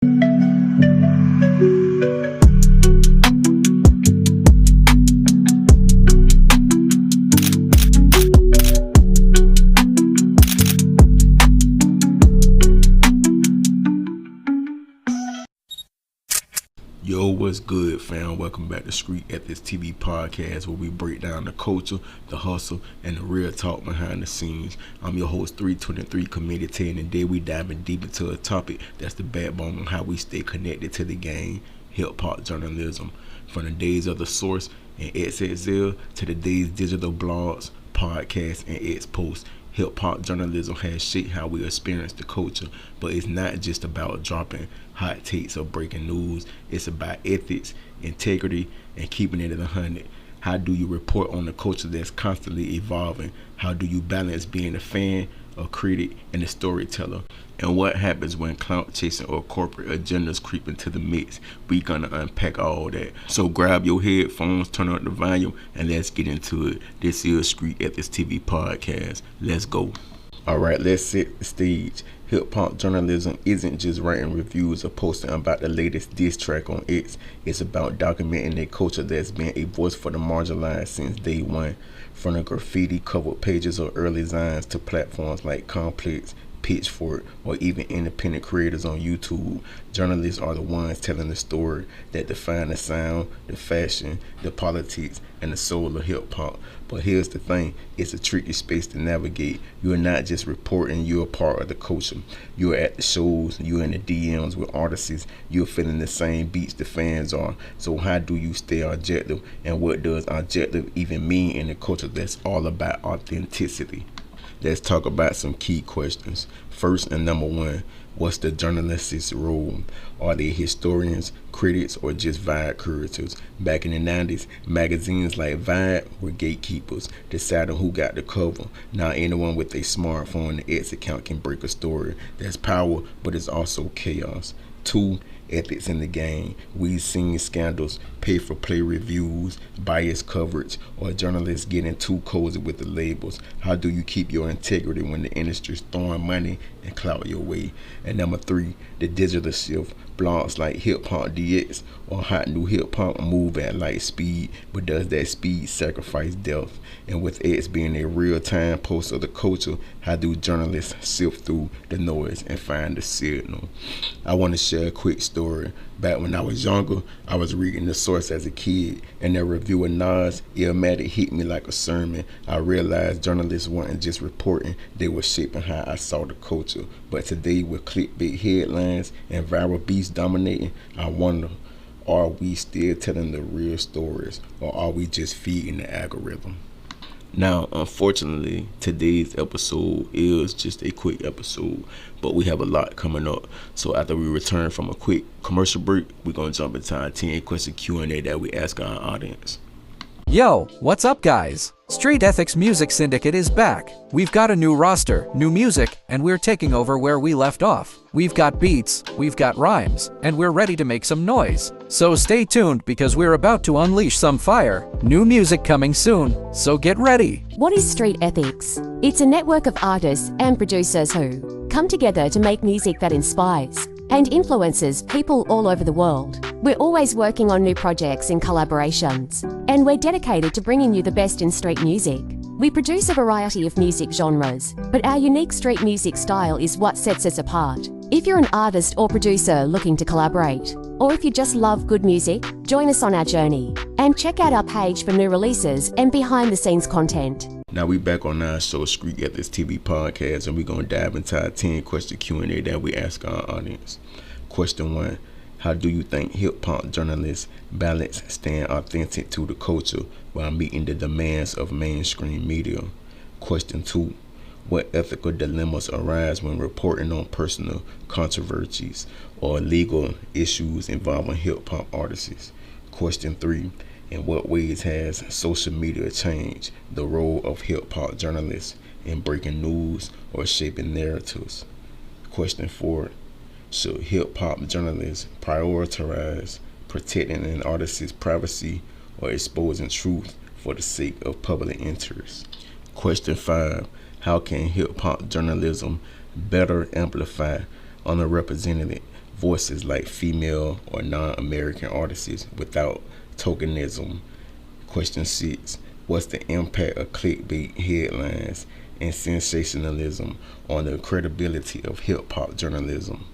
Yo, what's good, fam? Welcome back to Street Ethics TV podcast, where we break down the culture, the hustle, and the real talk behind the scenes. I'm your host, 323 Committee Ted, and today we diving deep into a topic that's the backbone on how we stay connected to the game: hip-hop journalism. From the days of The Source and XXL to today's digital blogs, podcasts, and X posts, hip-hop journalism has shaped how we experience the culture. But it's not just about dropping hot takes or breaking news. It's about ethics, integrity, and keeping it at 100. How do you report on the culture that's constantly evolving? How do you balance being a fan, a critic, and a storyteller? And what happens when clout chasing or corporate agendas creep into the mix? We gonna unpack all that. So grab your headphones, turn up the volume, and let's get into it. This is Street Ethics TV podcast. Let's go. Alright, let's set the stage. Hip-hop journalism isn't just writing reviews or posting about the latest diss track on X. It's about documenting a culture that's been a voice for the marginalized since day one. From the graffiti covered pages of early Zines to platforms like Complex, Pitchfork, or even independent creators on YouTube, journalists are the ones telling the story that define the sound, the fashion, the politics, and the soul of hip-hop. But here's the thing, it's a tricky space to navigate. You're not just reporting, you're a part of the culture. You're at the shows, you're in the DMs with artists, you're feeling the same beats the fans are. So how do you stay objective, and what does objective even mean in a culture that's all about authenticity? Let's talk about some key questions. First and number one, what's the journalist's role? Are they historians, critics, or just vibe curators? Back in the 90s, magazines like Vibe were gatekeepers, deciding who got the cover. Now anyone with a smartphone and X account can break a story. That's power, but it's also chaos. Two, ethics in the game. We've seen scandals, pay-for-play reviews, biased coverage, or journalists getting too cozy with the labels. How do you keep your integrity when the industry's throwing money and clout your way? And number three, the digital shift. Blogs like Hip Hop DX or Hot New Hip Hop move at light speed, but does that speed sacrifice depth? And with X being a real-time post of the culture, how do journalists sift through the noise and find the signal? I want to share a quick story. Back when I was younger, I was reading The Source as a kid, and their review of Nas, Illmatic, hit me like a sermon. I realized journalists weren't just reporting, they were shaping how I saw the culture. But today, with clickbait headlines and viral beats dominating, I wonder, are we still telling the real stories, or are we just feeding the algorithm? Now, unfortunately, today's episode is just a quick episode, but we have a lot coming up. So after we return from a quick commercial break, we're going to jump into our 10-question Q&A that we ask our audience. Yo, what's up guys? Street Ethics Music Syndicate is back. We've got a new roster, new music, and we're taking over where we left off. We've got beats, we've got rhymes, and we're ready to make some noise. So stay tuned because we're about to unleash some fire. New music coming soon, so get ready. What is Street Ethics? It's a network of artists and producers who come together to make music that inspires and influences people all over the world. We're always working on new projects and collaborations, and we're dedicated to bringing you the best in street music. We produce a variety of music genres, but our unique street music style is what sets us apart. If you're an artist or producer looking to collaborate, or if you just love good music, join us on our journey and check out our page for new releases and behind-the-scenes content. Now we back on our show, Street Ethics TV podcast, and we're going to dive into our 10-question Q&A that we ask our audience. Question 1. How do you think hip-hop journalists balance staying authentic to the culture while meeting the demands of mainstream media? Question 2. What ethical dilemmas arise when reporting on personal controversies or legal issues involving hip-hop artists? Question 3. In what ways has social media changed the role of hip-hop journalists in breaking news or shaping narratives? Question 4. Should hip-hop journalists prioritize protecting an artist's privacy or exposing truth for the sake of public interest? Question 5. How can hip-hop journalism better amplify underrepresented voices like female or non-American artists without tokenism. Question 6. What's the impact of clickbait headlines and sensationalism on the credibility of hip-hop journalism?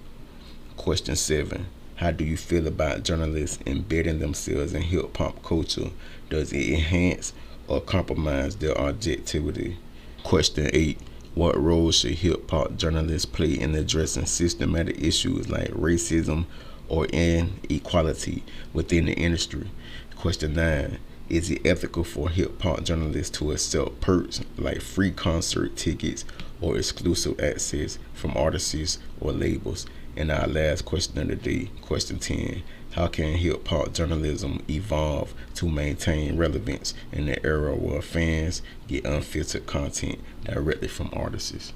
Question 7. How do you feel about journalists embedding themselves in hip-hop culture? Does it enhance or compromise their objectivity? Question 8. What role should hip-hop journalists play in addressing systematic issues like racism or inequality within the industry? Question 9. Is it ethical for hip-hop journalists to accept perks like free concert tickets or exclusive access from artists or labels? And our last question of the day, question 10. How can hip-hop journalism evolve to maintain relevance in the era where fans get unfiltered content directly from artists?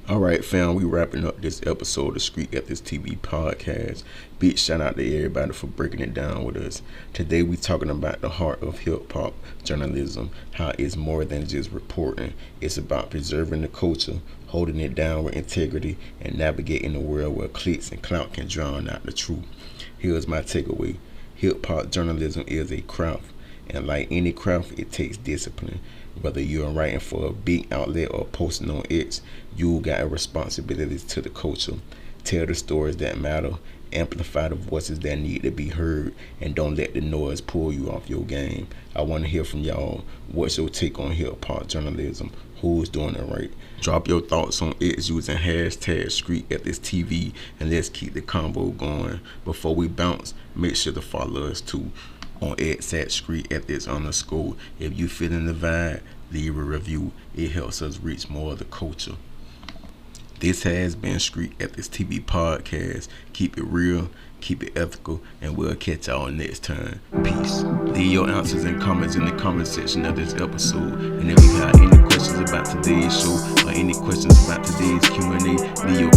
Alright fam, we wrapping up this episode of Street Ethics TV podcast. Big shout out to everybody for breaking it down with us. Today we talking about the heart of hip hop journalism, how it's more than just reporting. It's about preserving the culture, holding it down with integrity, and navigating a world where clicks and clout can drown out the truth. Here's my takeaway. Hip hop journalism is a craft, and like any craft, it takes discipline. Whether you're writing for a big outlet or posting on X, you got a responsibility to the culture. Tell the stories that matter, amplify the voices that need to be heard, and don't let the noise pull you off your game. I want to hear from y'all. What's your take on hip hop journalism? Who's doing it right? Drop your thoughts on X using hashtag StreetEthicsTV, and let's keep the combo going. Before we bounce, make sure to follow us too on X at StreetEthics_. If you feeling the vibe, leave a review. It helps us reach more of the culture. This has been Street Ethics TV podcast. Keep it real, keep it ethical, and we'll catch y'all next time. Peace. Leave your answers and comments in the comment section of this episode. And if you got any questions about today's show or any questions about today's Q&A, leave your